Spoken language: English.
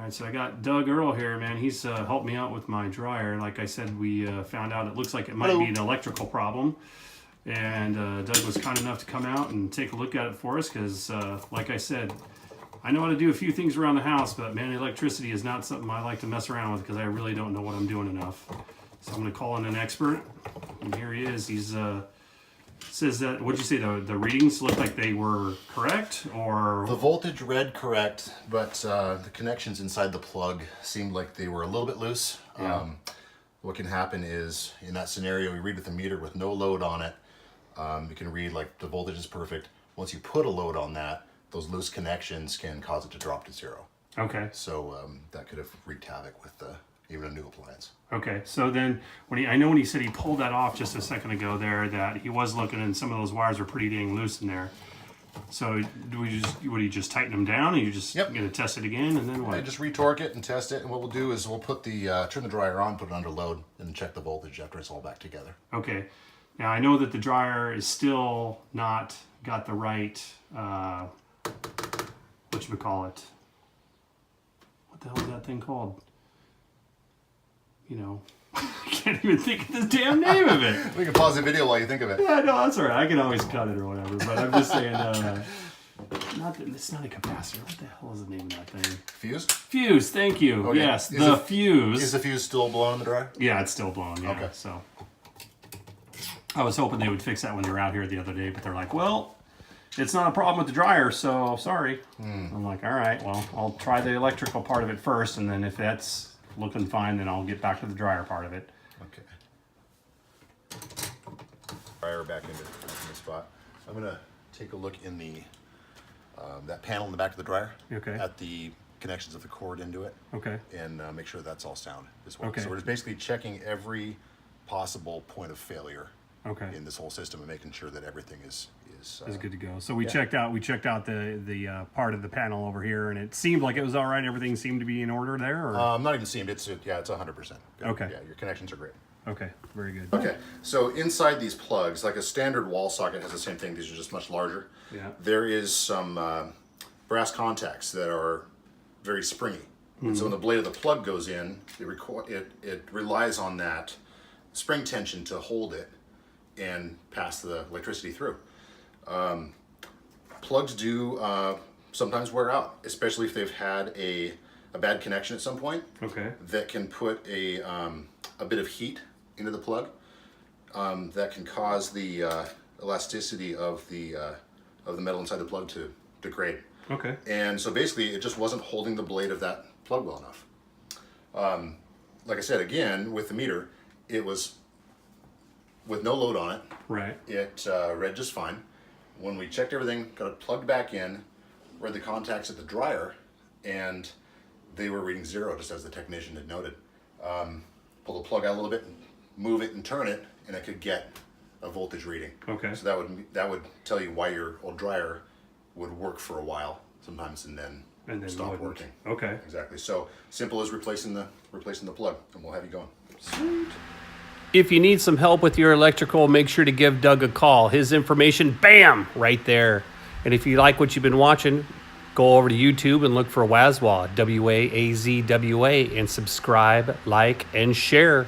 right, so I got Doug Earl here, man. He's helped me out with my dryer. Like I said, we found out it looks like it might be an electrical problem. And Doug was kind enough to come out and take a look at it for us because, like I said, I know how to do a few things around the house, but man, electricity is not something I like to mess around with because I really don't know what I'm doing enough. So I'm going to call in an expert. And here he is. He's says that, what'd you say, the readings looked like they were correct, or? The voltage read correct, but the connections inside the plug seemed like they were a little bit loose. Yeah. What can happen is, in that scenario, we read with a meter with no load on it. You can read like the voltage is perfect. Once you put a load on that, those loose connections can cause it to drop to zero. Okay. So that could have wreaked havoc with even a new appliance. Okay, so then I know when he said he pulled that off just a second ago there, that he was looking and some of those wires were pretty dang loose in there. So would he just tighten them down, and you just going to test it again, and then what? I just retorque it and test it, and what we'll do is we'll put turn the dryer on, put it under load, and check the voltage after it's all back together. Okay. Now I know that the dryer is still not got the right whatchamacallit. What the hell is that thing called? You know, I can't even think of the damn name of it. We can pause the video while you think of it. Yeah, no, that's all right. I can always cut it or whatever. But I'm just saying, it's not a capacitor. What the hell is the name of that thing? Fuse? Fuse, thank you. Okay. Yes, the fuse. Is the fuse still blowing in the dryer? Yeah, it's still blowing, yeah. Okay. So I was hoping they would fix that when they were out here the other day, but they're like, well, it's not a problem with the dryer, so sorry. I'm like, all right, well, I'll try the electrical part of it first, and then if that's looking fine, then I'll get back to the dryer part of it. Okay. Dryer back in the spot. I'm gonna take a look in the that panel in the back of the dryer. Okay. At the connections of the cord into it. Okay. And make sure that's all sound as well. Okay. So we're just basically checking every possible point of failure. Okay. In this whole system and making sure that everything is good to go. So we checked out the part of the panel over here, and it seemed like it was all right. Everything seemed to be in order there. Or? Not even seemed. It's 100%. Okay. Yeah, your connections are great. Okay, very good. Okay, so inside these plugs, like a standard wall socket has the same thing. These are just much larger. Yeah. There is some brass contacts that are very springy. And so when the blade of the plug goes in, it relies on that spring tension to hold it and pass the electricity through. Plugs do sometimes wear out, especially if they've had a bad connection at some point. Okay. That can put a bit of heat into the plug. That can cause the elasticity of the metal inside the plug to degrade. Okay. And so basically, it just wasn't holding the blade of that plug well enough. Like I said, again, with the meter, it was with no load on it. Right. It read just fine. When we checked everything, got it plugged back in, read the contacts at the dryer, and they were reading zero, just as the technician had noted. Pull the plug out a little bit, move it and turn it, and it could get a voltage reading. Okay. So that would tell you why your old dryer would work for a while sometimes and then stop wouldn't. working. Okay. Exactly. So simple as replacing the plug, and we'll have you going. Sweet. If you need some help with your electrical, make sure to give Doug a call. His information, bam, right there. And if you like what you've been watching, go over to YouTube and look for Wazwa, W-A-Z-W-A, and subscribe, like, and share.